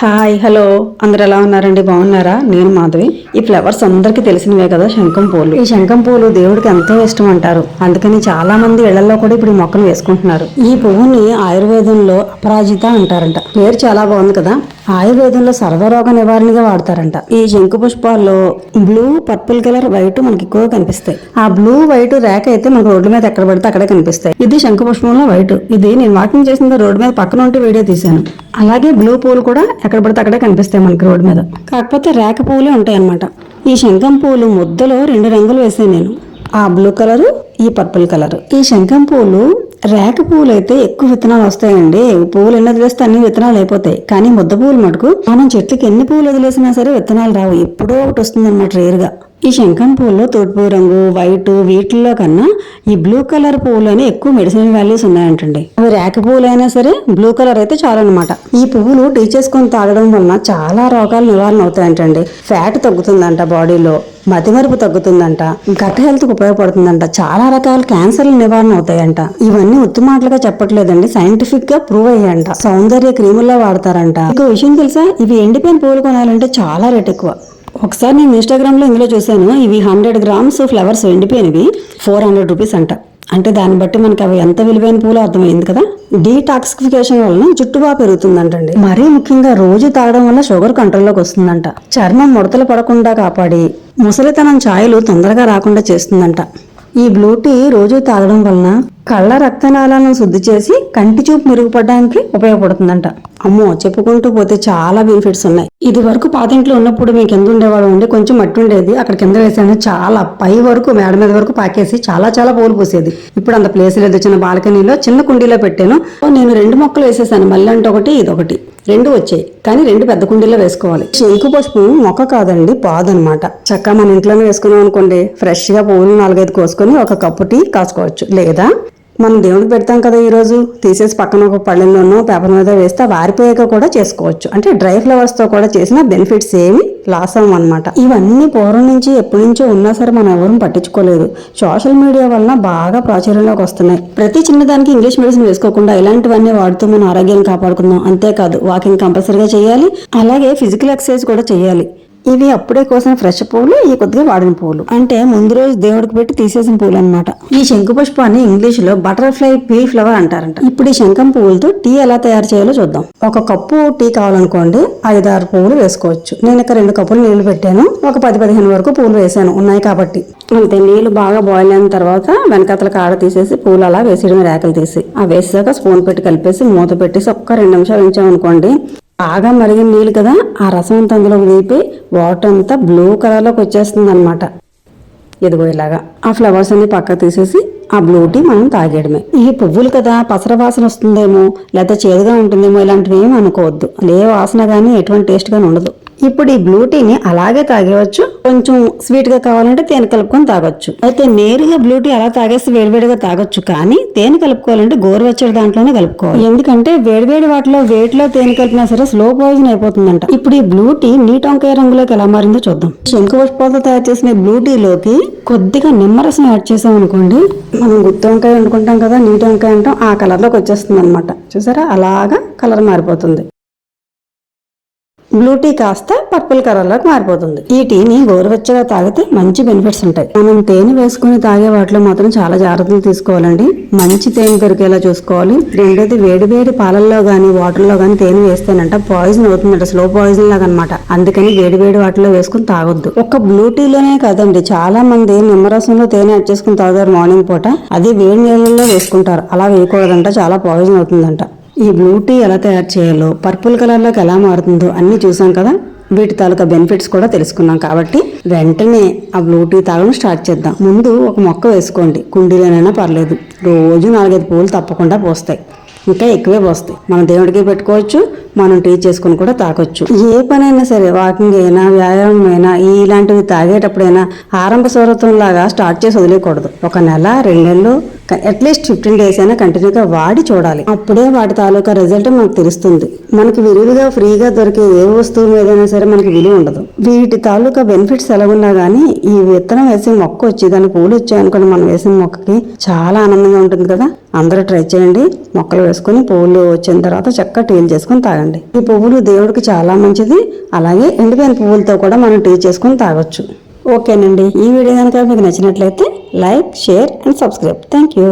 Hi hello అందరు ఎలా ఉన్నారండి? బాగున్నారా? నేను మాధవి. ఈ ఫ్లవర్స్ అందరికీ తెలిసినవే కదా, శంఖం పూలు. ఈ శంఖం పూలు దేవుడికి ఎంతో ఇష్టం అంటారు. అందుకని చాలా మంది ఇళ్లలో కూడా ఇప్పుడు మొక్కలు వేసుకుంటున్నారు. ఈ పువ్వుని ఆయుర్వేదంలో అపరాజిత అంటారంట. పేరు చాలా బాగుంది కదా. ఆయుర్వేదంలో సర్వరోగ నివారణగా వాడతారంట. ఈ శంకు పుష్పాల్లో బ్లూ, పర్పుల్ కలర్, వైట్ మనకి ఎక్కువ కనిపిస్తాయి. ఆ బ్లూ వైట్ రేఖ అయితే మనకు రోడ్డు మీద ఎక్కడ పడితే అక్కడే కనిపిస్తాయి. ఇది శంకు పుష్పంలో వైట్. ఇది నేను వాకింగ్ చేసిన రోడ్డు మీద పక్కన ఉంటే వీడియో తీశాను. అలాగే బ్లూ పూలు కూడా ఎక్కడ పడితే అక్కడే కనిపిస్తాయి మనకి రోడ్డు మీద. కాకపోతే రేఖ పూలే ఉంటాయి అన్నమాట. ఈ శంఖం పూలు ముద్దలో 2 రంగులు వేసాను నేను. ఆ బ్లూ కలరు, ఈ పర్పుల్ కలర్. ఈ శంఖం పూలు రేఖ పూలు అయితే ఎక్కువ విత్తనాలు వస్తాయండి. పువ్వులు ఎన్ని వదిలేస్తే అన్ని విత్తనాలు అయిపోతాయి. కానీ ముద్ద పూలు మటుకు మనం చెట్లకి ఎన్ని పూలు వదిలేసినా సరే విత్తనాలు రావు. ఎప్పుడో ఒకటి వస్తుంది అన్నమాట, రేరుగా. ఈ శంఖం పూల్లో తోటపూ రంగు, వైట్ వీటిల్లో కన్నా ఈ బ్లూ కలర్ పువ్వులని ఎక్కువ మెడిసినల్ వాల్యూస్ ఉన్నాయంటండి. అవి రేఖ పువ్వులు అయినా సరే బ్లూ కలర్ అయితే చాలన్నమాట. ఈ పువ్వులు టీ చేసుకొని తాగడం వలన చాలా రోగాలు నివారణ అవుతాయంటండి. ఫ్యాట్ తగ్గుతుందంట బాడీలో, మతిమరుపు తగ్గుతుందంట, గట్ హెల్త్ కు ఉపయోగపడుతుందంట, చాలా రకాల క్యాన్సర్లు నివారణ అవుతాయంట. ఇవన్నీ ఉత్తమాటలుగా చెప్పట్లేదండి, సైంటిఫిక్ గా ప్రూవ్ అయ్యాయంట. సౌందర్య క్రీముల్లో వాడతారంట. ఇంకో విషయం తెలుసా, ఇవి ఎండిపోయిన పూలు కొనాలంటే చాలా రేట్ ఎక్కువ. ఒకసారి నేను ఇన్స్టాగ్రామ్ లో ఇందులో చూశాను. ఇవి 100 గ్రామ్స్ ఫ్లవర్స్ ఎండిపోయినవి 400 రూపీస్ అంట. అంటే దాన్ని బట్టి మనకి అవి ఎంత విలువైన పూలు అర్థమైంది కదా. డీటాక్సిఫికేషన్ వలన జుట్టు బాగా పెరుగుతుందంటండి. మరీ ముఖ్యంగా రోజు తాగడం వల్ల షుగర్ కంట్రోల్లోకి వస్తుందంట. చర్మం ముడతలు పడకుండా కాపాడి ముసలితనం ఛాయలు తొందరగా రాకుండా చేస్తుందంట. ఈ బ్లూ టీ రోజు తాగడం వలన కళ్ళ రక్తనాళాలను శుద్ధి చేసి కంటి చూపు మెరుగుపడడానికి ఉపయోగపడుతుందంట. అమ్మో, చెప్పుకుంటూ పోతే చాలా బెనిఫిట్స్ ఉన్నాయి. ఇది వరకు పాతింట్లో ఉన్నప్పుడు మీకు ఎంత ఉండేవాడు ఉండి కొంచెం మట్టి ఉండేది, అక్కడ కింద వేసాను. చాలా పై వరకు మేడ మీద వరకు పాకేసి చాలా పూలు పూసేది. ఇప్పుడు అంత ప్లేస్ లేదు. చిన్న బాల్కనీలో చిన్న కుండీలో పెట్టాను. నేను 2 మొక్కలు వేసేసాను. మళ్ళీ అంటే ఒకటి, ఇదొకటి. 2 వచ్చాయి, కానీ 2 పెద్ద కుండీలో వేసుకోవాలి. శంకు పుష్పం మొక్క కాదండి, పాదు అనమాట. చక్కగా మన ఇంట్లోనే వేసుకున్నాం అనుకోండి, ఫ్రెష్ గా పువ్వులు 4-5 కోసుకొని ఒక కప్పు టీ కాసుకోవచ్చు. లేదా మనం దేవుడికి పెడతాం కదా, ఈ రోజు తీసేసి పక్కన ఒక పళ్ళెంలోనో పేపర్ మీద వేస్తే వారిపోయాక కూడా చేసుకోవచ్చు. అంటే డ్రై ఫ్లవర్స్ తో కూడా చేసిన బెనిఫిట్స్ ఏమి లాస్ అవ్వమన్నమాట. ఇవన్నీ పూర్వం నుంచి ఎప్పటి నుంచో ఉన్నా సరే మనం ఎవరూ పట్టించుకోలేదు. సోషల్ మీడియా వలన బాగా ప్రాచుర్యంలోకి వస్తున్నాయి. ప్రతి చిన్నదానికి ఇంగ్లీష్ మెడిసిన్ వేసుకోకుండా ఇలాంటివన్నీ వాడుతూ మన ఆరోగ్యాన్ని కాపాడుకుందాం. అంతేకాదు, వాకింగ్ కంపల్సరీగా చేయాలి. అలాగే ఫిజికల్ ఎక్సర్సైజ్ కూడా చేయాలి. ఇవి అప్పుడే కోసిన ఫ్రెష్ పువ్వులు, ఈ కొద్దిగా వాడిన పువ్వులు. అంటే ముందు రోజు దేవుడికి పెట్టి తీసేసిన పువ్వులు అనమాట. ఈ శంకు పుష్పాన్ని ఇంగ్లీష్ లో బటర్ఫ్లై పీ ఫ్లవర్ అంటారంట. ఇప్పుడు ఈ శంఖం పువ్వులతో టీ ఎలా తయారు చేయాలో చూద్దాం. ఒక కప్పు టీ కావాలనుకోండి, 5-6 పువ్వులు వేసుకోవచ్చు. నేను ఇక్కడ 2 కప్పులు నీళ్లు పెట్టాను. ఒక 10-15 వరకు పువ్వులు వేసాను, ఉన్నాయి కాబట్టి. అంతే. నీళ్లు బాగా బాయిల్ అయిన తర్వాత వెనకతల కాడ తీసేసి పువ్వులు అలా వేసేయడం, రేకలు తీసి ఆ వేసాక స్పూన్ పెట్టి కలిపేసి మూత పెట్టేసి ఒక్క 2 నిమిషాలు ఉంచామనుకోండి, బాగా మరిగిన నీళ్ళు కదా, ఆ రసం అంతా అందులో వేపి వాటర్ అంతా బ్లూ కలర్ లోకి వచ్చేస్తుంది అనమాట. ఇదిగో ఇలాగా. ఆ ఫ్లవర్స్ అన్ని పక్క తీసేసి ఆ బ్లూ టీ మనం తాగేయడమే. ఈ పువ్వులు కదా, పసర వాసన వస్తుందేమో, లేకపోతే చేదుగా ఉంటుందేమో, ఇలాంటివి ఏమి అనుకోవద్దు. ఏ వాసన గానీ ఎటువంటి టేస్ట్ గానీ ఉండదు. ఇప్పుడు ఈ బ్లూ టీని అలాగే తాగేవచ్చు. కొంచెం స్వీట్ గా కావాలంటే తేనె కలుపుకొని తాగొచ్చు. అయితే నేరుగా బ్లూ టీ అలా తాగేసి వేడివేడిగా తాగొచ్చు. కానీ తేనె కలుపుకోవాలంటే గోరువెచ్చడి దాంట్లోనే కలుపుకోవాలి. ఎందుకంటే వేడివేడి వేటిలో తేనె కలిపినా సరే స్లో పాయిజన్ అయిపోతుందంట. ఇప్పుడు ఈ బ్లూ టీ నీటి వంకాయ రంగులోకి ఎలా మారిందో చూద్దాం. శంకు పుష్పాలతో తయారు చేసిన బ్లూ టీలోకి కొద్దిగా నిమ్మరసం యాడ్ చేసాం అనుకోండి, మనం గుత్తి వంకాయ వండుకుంటాం కదా, నీటి వంకాయ అంటాం, ఆ కలర్ లోకి వచ్చేస్తుంది అనమాట. చూసారా, అలాగా కలర్ మారిపోతుంది. బ్లూ టీ కాస్త పర్పుల్ కలర్ లోకి మారిపోతుంది. ఈ టీని గోరువెచ్చగా తాగితే మంచి బెనిఫిట్స్ ఉంటాయి. మనం తేనె వేసుకుని తాగే వాటిలో మాత్రం చాలా జాగ్రత్తలు తీసుకోవాలండి. మంచి తేనె దొరికేలా చూసుకోవాలి. రెండోది, వేడి పాలల్లో గానీ వాటర్లో గానీ తేనె వేస్తేనంట పాయిజన్ అవుతుందంట, స్లో పాయిజన్ లాగా అనమాట. అందుకని వేడి వాటిలో వేసుకుని తాగొద్దు. ఒక బ్లూ టీలోనే కాదండి, చాలా మంది నిమ్మరసంలో తేనె యాడ్ చేసుకుని తాగుతారు మార్నింగ్ పూట. అది వేడి నీళ్ళల్లో వేసుకుంటారు. అలా వేయకూడదంట, చాలా పాయిజన్ అవుతుందంట. ఈ బ్లూ టీ ఎలా తయారు చేయాలో, పర్పుల్ కలర్లోకి ఎలా మారుతుందో అన్నీ చూసాం కదా. వీటి తాలూకా బెనిఫిట్స్ కూడా తెలుసుకున్నాం. కాబట్టి వెంటనే ఆ బ్లూ టీ తాగడం స్టార్ట్ చేద్దాం. ముందు ఒక మొక్క వేసుకోండి, కుండీలోనైనా పర్లేదు. రోజు 4-5 పువ్వులు తప్పకుండా పోస్తాయి, ఇంకా ఎక్కువే పోస్తాయి. మనం దేవుడికి పెట్టుకోవచ్చు, మనం టీ చేసుకుని కూడా తాగొచ్చు. ఏ పనైనా సరే, వాకింగ్ అయినా వ్యాయామం అయినా ఇలాంటివి తాగేటప్పుడైనా ఆరంభ స్వరతం లాగా స్టార్ట్ చేసి వదిలేయకూడదు. 1 నెల 2 నెలలు అట్లీస్ట్ 15 days అయినా కంటిన్యూగా వాడి చూడాలి. అప్పుడే వాటి తాలూకా రిజల్ట్ మనకు తెలుస్తుంది. మనకి విరివిగా ఫ్రీగా దొరికే ఏ వస్తువు మీదైనా సరే మనకి విలువ ఉండదు. వీటి తాలూకా బెనిఫిట్స్ ఎలా ఉన్నా గానీ ఈ విత్తనం వేసి మొక్క వచ్చి దాని పూలు వచ్చాయనుకోండి, మనం వేసిన మొక్కకి చాలా ఆనందంగా ఉంటుంది కదా. అందరూ ట్రై చేయండి. మొక్కలు వేసుకుని పువ్వులు వచ్చిన తర్వాత చక్కగా టీలు చేసుకుని తాగండి. ఈ పువ్వులు దేవుడికి చాలా మంచిది. అలాగే ఎండిపోయిన పువ్వులతో కూడా మనం టీ చేసుకుని తాగొచ్చు. ఓకేనండి, ఈ వీడియో కనుక మీకు నచ్చినట్లయితే like, share and subscribe. Thank you.